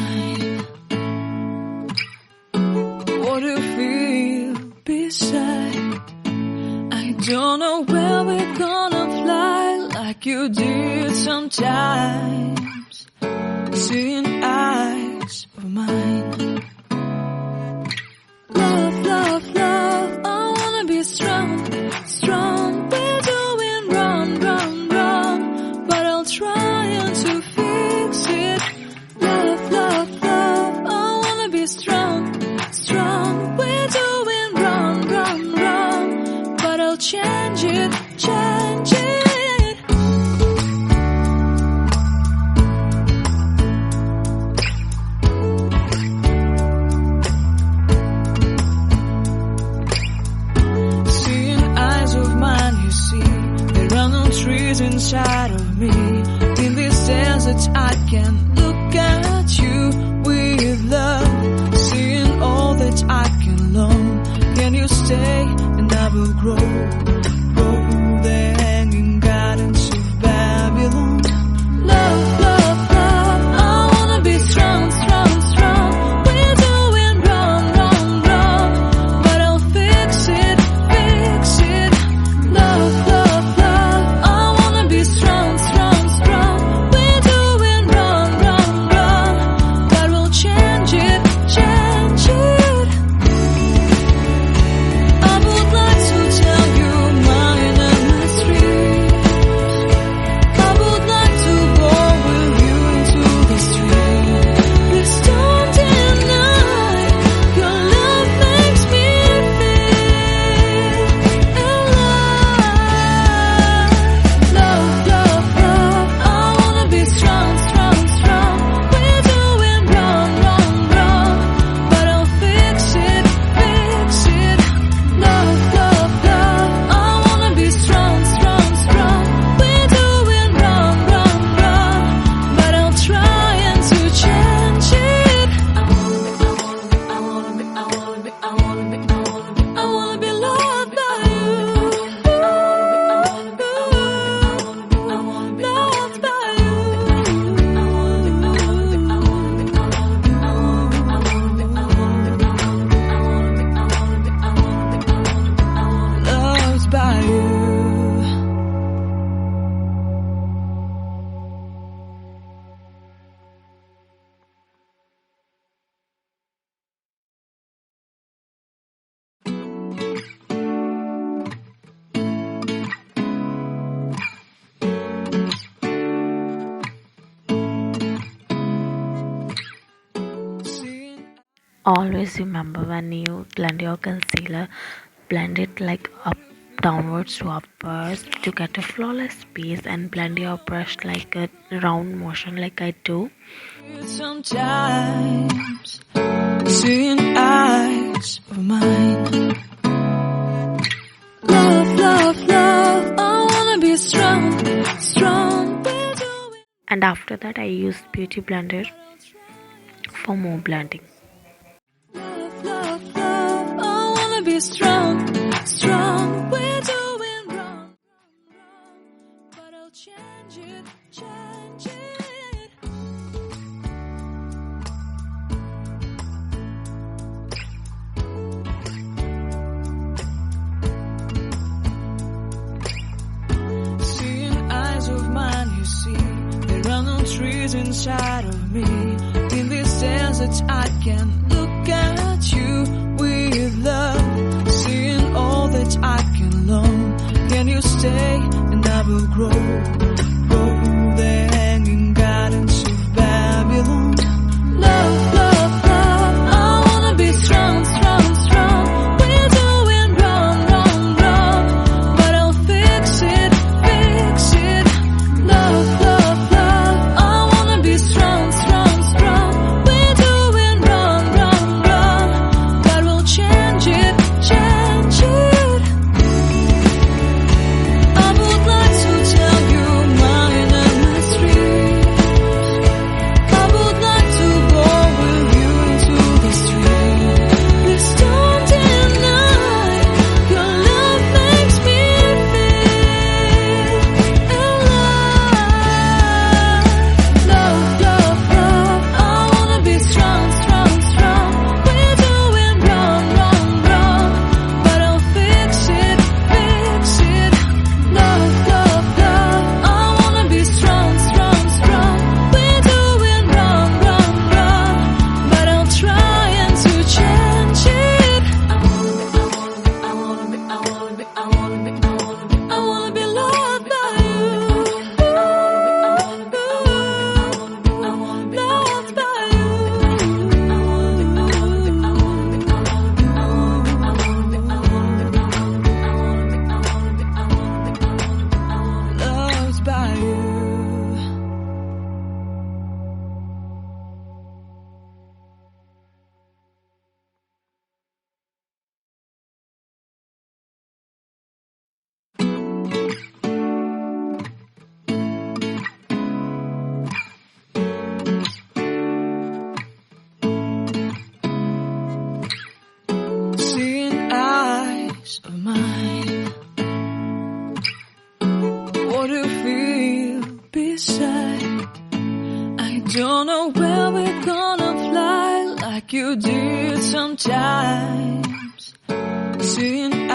mine. What do you feel beside? I don't know where we're gonna fly like you did sometimes. Seeing eyes of mine. Love, love, love, I wanna be strong, strong. We're doing wrong, wrong, wrong, but I'll try to fix it. Love, love, love, I wanna be strong, strong. We're doing wrong, wrong, wrong, but I'll change it, change it. Trees inside of me. In this desert I can look at you with love. Seeing all that I can learn. Can you stay and I will grow? Grow the hanging gardens of Babylon. Love, love, love, I wanna be strong, strong, strong. We're doing wrong, wrong, wrong, but I'll fix it, fix it. Love, love, strong, strong, strong. We're doing wrong, wrong, wrong, but we'll change it, change it. I would like to tell you mine and my streets. I would like to go with you into the street. Please don't deny your love makes me feel alive. Love, love, I wanna be strong, strong, strong. We're doing wrong, wrong, wrong, but I'll fix it, fix it. Love, love, love, I wanna be strong, strong, strong. We're doing wrong, wrong, wrong, but I'll try to change it. I wanna be loved by you. Loved by you. Loved by you. Always remember, when you blend your concealer, blend it like up downwards to upwards to get a flawless base, and blend your brush like a round motion like I do. Sometimes seeing eyes of mine. Love, love, love, I wanna be strong, strong. And after that I use beauty blender for more blending. Love, love, love, I wanna be strong, strong. We're doing wrong, but I'll change it, change it. Seeing eyes of mine, you see, there are no trees inside of me. In this desert I can look at you with love. Seeing all that I can learn. Can you stay and I will grow? Grow the hanging gardens of Babylon. Love, love, love, I wanna be strong, strong, strong. We're doing wrong, wrong, wrong, but I'll fix it, fix it. Love, love, love, I wanna be strong, strong, strong. We're doing wrong, wrong, wrong, but we'll change it, change it. I would like to tell you like you did sometimes. Seeing